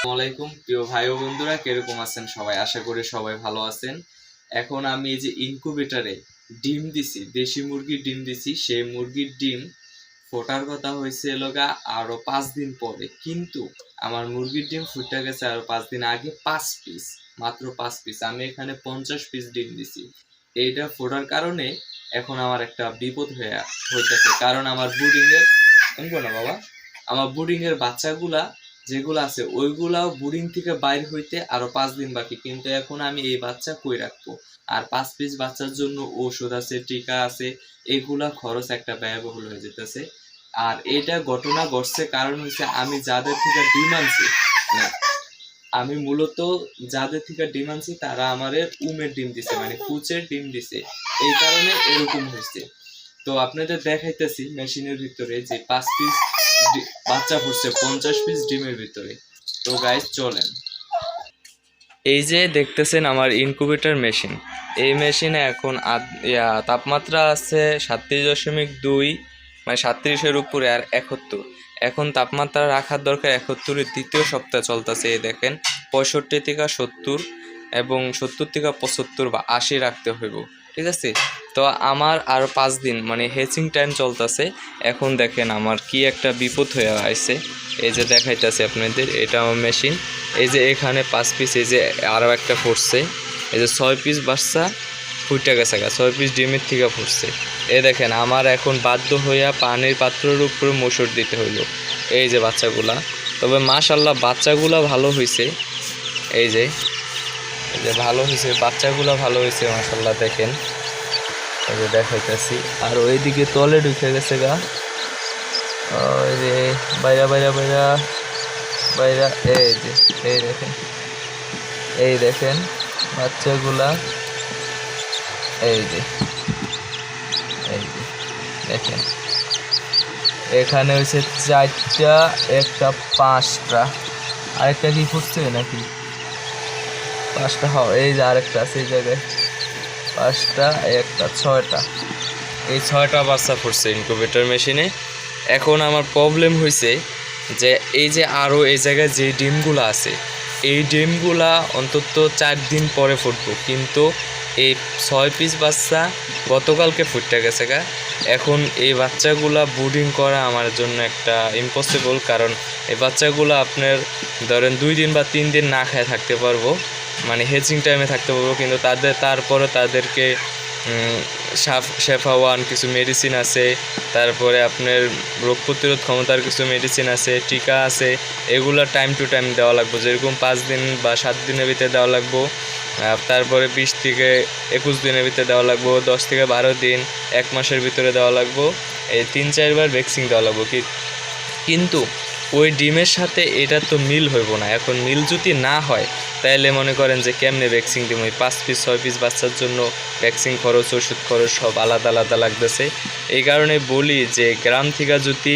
আসসালামাইকুম প্রিয় ভাই ও বন্ধুরা, কিরকম আছেন সবাই? আশা করি সবাই ভালো আছেন। এখন আমি এই যে ইনকিউবেটরে ডিম দিছি, দেশি মুরগির ডিম দিছি, সেই মুরগির ডিম ফোটার কথা হয়েছে লগা আরো 5 দিন পরে, কিন্তু আমার মুরগির ডিম ফুটে গেছে আরো 5 দিন আগে 5 পিস, মাত্র 5 পিস। আমি এখানে 50 পিস ডিম দিছি। এইটা ফোটার কারণে এখন আমার একটা বিপদ হইতেছে, কারণ আমার বুডিং এর বাচ্চাগুলা যেগুলো আছে ওইগুলাও বোর্ডিং থেকে বাইর হইতে আরো 5 দিন বাকি, কিন্তু এখন আমি এই বাচ্চা কই রাখবো? আর 5 পিস বাচ্চার জন্য ঔষধ আছে, টিকা আছে, এগুলা খরচ একটা ব্যয়বহুল হয়ে যেতেছে। আর এটা ঘটনা ঘটছে কারণ হচ্ছে আমি যাদের থেকে ডিম আনছি, মানে আমি মূলত যাদের থেকে ডিম আনছি তারা আমারে উমের ডিম দিছে, মানে কুচের ডিম দিছে, এই কারণে এরকম হয়েছে। তো আপনাদের দেখাইতেছি মেশিনের ভিতরে যে 5 পিস বাচ্চা ফুটছে 50 পিস ডিমের ভিতরে। তো গাইস চলেন, এই যে দেখতেছেন আমার ইনকিউবেটর মেশিন। এই মেশিনে এখন তাপমাত্রা আছে 37.2, মানে 37-এর উপরে, আর 71। এখন তাপমাত্রা রাখার দরকার 71-এর দ্বিতীয় সপ্তাহ চলতেছে। এই দেখেন 65 থেকে 70 এবং 70 থেকে 75 বা 80 রাখতে হইব, ঠিক আছে? তো আমার আরও 5 দিন মানে হেচিং টাইম চলতেছে। এখন দেখেন আমার কি একটা বিপদ হয়ে আছে। এই যে দেখাইতেছে আপনাদের, এটা আমার মেশিন। এই যে এখানে 5 পিস, এই যে আরও একটা ফুটছে, এই যে 6 পিস বাচ্চা ফুটে গেছে, 6 পিস ডিমের থেকে ফুটছে। এই দেখেন আমার এখন বাধ্য হইয়া পানির পাত্রের উপরে মসুর দিতে হইল এই যে বাচ্চাগুলা। তবে মাশাল্লাহ বাচ্চাগুলা ভালো হয়েছে, এই যে ভালো হয়েছে, বাচ্চাগুলা ভালো হয়েছে মাশাল্লাহ। দেখেন এই যে দেখাইতেছি। আর ওইদিকে তলে ঢুকে গেছে ওই যে বাইরা বাইরা বাইরা বাইরা, এই যে এই দেখেন বাচ্চাগুলা, এই যে দেখেন এখানে হয়েছে 4টা, একটা 5টা, আরেকটা কি ফুটছে নাকি? 5টা, এই যে আরেকটা আছে এই জায়গায়, 5টা, একটা 6টা, এই 6টা বাচ্চা ফুটছে ইনকিউবেটর মেশিনে। এখন আমার প্রবলেম হয়েছে যে এই যে আরও এই জায়গায় যে ডিমগুলো আছে, এই ডিমগুলা অন্তত 4 দিন পরে ফুটবো, কিন্তু এই 6 পিস বাচ্চা গতকালকে ফুটতে গেছে এখন এই বাচ্চাগুলা ব্রুডিং করা আমার জন্য একটা ইম্পসিবল, কারণ এই বাচ্চাগুলো আপনার ধরেন 2 দিন বা 3 দিন না খায় থাকতে পারবো, মানে হেচিং টাইমে থাকতে পারবো, কিন্তু তারপরে তাদেরকে শেফা ওয়ান কিছু মেডিসিন আছে, তারপরে আপনার রোগ প্রতিরোধ ক্ষমতার কিছু মেডিসিন আছে, টিকা আছে, এগুলো টাইম টু টাইম দেওয়া লাগবে। যেরকম 5 দিন বা 7 দিনের ভিতরে দেওয়া লাগবো, তারপরে 20 থেকে 21 দিনের ভিতরে দেওয়া লাগবো, 10 থেকে 12 দিন, 1 মাসের ভিতরে দেওয়া লাগবো। এই 3-4 বার ভ্যাকসিন দেওয়া লাগবো কিন্তু ওই ডিমের সাথে এটা তো মিল হইব না। এখন মিল যদি না হয় তাহলে মনে করেন যে কেমনে ভ্যাকসিন দিব? 5 পিস 6 পিস বাচ্চার জন্য ভ্যাকসিন খরচ, ওষুধ খরচ সব আলাদা আলাদা লাগতেছে। এই কারণে বলি যে গ্রাম থেকে যদি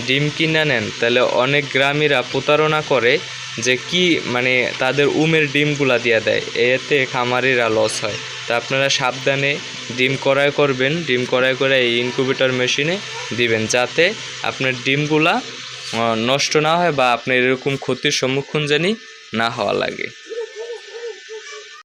ডিম কিনে নেন তাহলে অনেক গ্রামীরা প্রতারণা করে যে কি, মানে তাদের উমের ডিমগুলা দিয়ে দেয়, এতে খামারিরা লস হয়। তা আপনারা সাবধানে ডিম ক্রয় করবেন, ডিম ক্রয় করে এই ইনকিউবেটর মেশিনে দিবেন, যাতে আপনার ডিমগুলা নষ্ট না হয় বা আপনার এরকম ক্ষতির সম্মুখীন জানি না হওয়া লাগে।